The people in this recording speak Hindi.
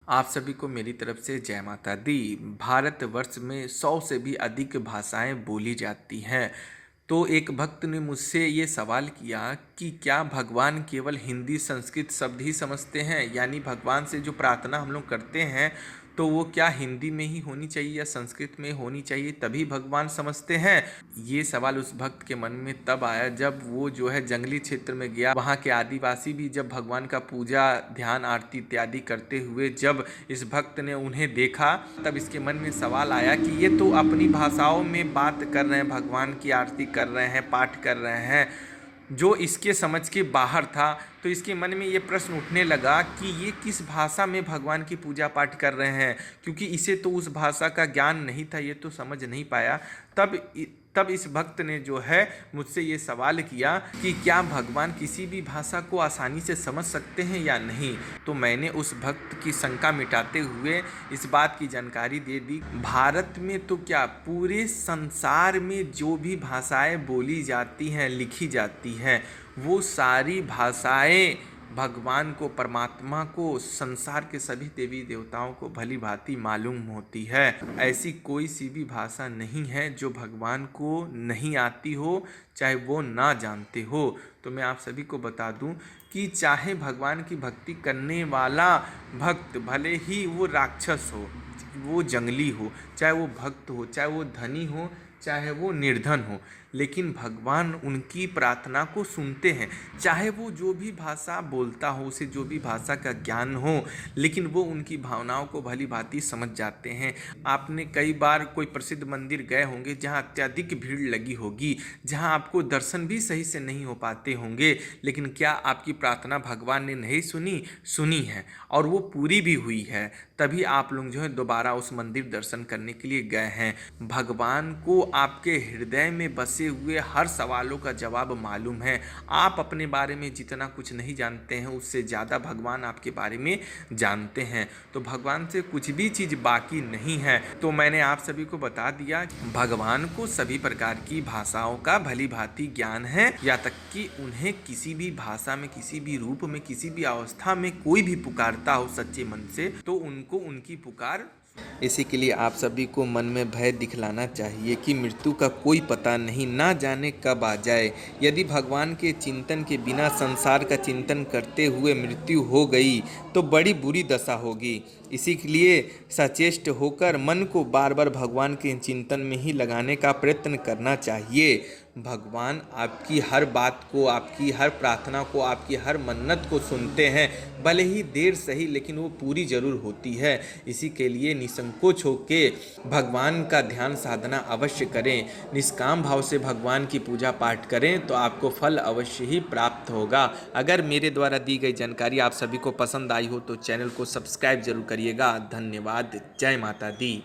आप सभी को मेरी तरफ से जय माता दी। भारतवर्ष में 100 से भी अधिक भाषाएं बोली जाती हैं। तो एक भक्त ने मुझसे ये सवाल किया कि क्या भगवान केवल हिंदी संस्कृत शब्द ही समझते हैं, यानी भगवान से जो प्रार्थना हम लोग करते हैं तो वो क्या हिंदी में ही होनी चाहिए या संस्कृत में होनी चाहिए तभी भगवान समझते हैं। ये सवाल उस भक्त के मन में तब आया जब वो जो है जंगली क्षेत्र में गया। वहाँ के आदिवासी भी जब भगवान का पूजा ध्यान आरती इत्यादि करते हुए जब इस भक्त ने उन्हें देखा, तब इसके मन में सवाल आया कि ये तो अपनी भाषाओं में बात कर रहे हैं, भगवान की आरती कर रहे हैं, पाठ कर रहे हैं, जो इसके समझ के बाहर था। तो इसके मन में ये प्रश्न उठने लगा कि ये किस भाषा में भगवान की पूजा पाठ कर रहे हैं, क्योंकि इसे तो उस भाषा का ज्ञान नहीं था, ये तो समझ नहीं पाया। तब इस भक्त ने जो है मुझसे ये सवाल किया कि क्या भगवान किसी भी भाषा को आसानी से समझ सकते हैं या नहीं। तो मैंने उस भक्त की शंका मिटाते हुए इस बात की जानकारी दे दी, भारत में तो क्या पूरे संसार में जो भी भाषाएं बोली जाती हैं, लिखी जाती हैं, वो सारी भाषाएं भगवान को, परमात्मा को, संसार के सभी देवी देवताओं को भली भांति मालूम होती है। ऐसी कोई सी भी भाषा नहीं है जो भगवान को नहीं आती हो, चाहे वो ना जानते हो। तो मैं आप सभी को बता दूं कि चाहे भगवान की भक्ति करने वाला भक्त भले ही वो राक्षस हो, वो जंगली हो, चाहे वो भक्त हो, चाहे वो धनी हो, चाहे वो निर्धन हो, लेकिन भगवान उनकी प्रार्थना को सुनते हैं। चाहे वो जो भी भाषा बोलता हो, उसे जो भी भाषा का ज्ञान हो, लेकिन वो उनकी भावनाओं को भली भांति समझ जाते हैं। आपने कई बार कोई प्रसिद्ध मंदिर गए होंगे जहाँ अत्यधिक भीड़ लगी होगी, जहाँ आपको दर्शन भी सही से नहीं हो पाते होंगे, लेकिन क्या आपकी प्रार्थना भगवान ने नहीं सुनी? सुनी है, और वो पूरी भी हुई है। तभी आप लोग जो है दोबारा उस मंदिर दर्शन करने के लिए गए हैं। भगवान को आपके हृदय में बसे हुए हर सवालों का जवाब मालूम है। आप अपने बारे में जितना कुछ नहीं जानते हैं, उससे ज़्यादा भगवान आपके बारे में जानते हैं। तो भगवान से कुछ भी चीज़ बाकी नहीं है। तो मैंने आप सभी को बता दिया, भगवान को सभी प्रकार की भाषाओं का भली भांति ज्ञान है, या तक कि उन्हें किसी भी भाषा में, किसी भी रूप में, किसी भी अवस्था में कोई भी पुकारता हो सच्चे मन से, तो उनको उनकी पुकार। इसी के लिए आप सभी को मन में भय दिखलाना चाहिए कि मृत्यु का कोई पता नहीं, ना जाने कब आ जाए। यदि भगवान के चिंतन के बिना संसार का चिंतन करते हुए मृत्यु हो गई तो बड़ी बुरी दशा होगी। इसी के लिए सचेष्ट होकर मन को बार बार भगवान के चिंतन में ही लगाने का प्रयत्न करना चाहिए। भगवान आपकी हर बात को, आपकी हर प्रार्थना को, आपकी हर मन्नत को सुनते हैं, भले ही देर सही, लेकिन वो पूरी जरूर होती है। इसी के लिए निसंकोच होके भगवान का ध्यान साधना अवश्य करें, निष्काम भाव से भगवान की पूजा पाठ करें तो आपको फल अवश्य ही प्राप्त होगा। अगर मेरे द्वारा दी गई जानकारी आप सभी को पसंद आई हो तो चैनल को सब्सक्राइब जरूर करिएगा। धन्यवाद। जय माता दी।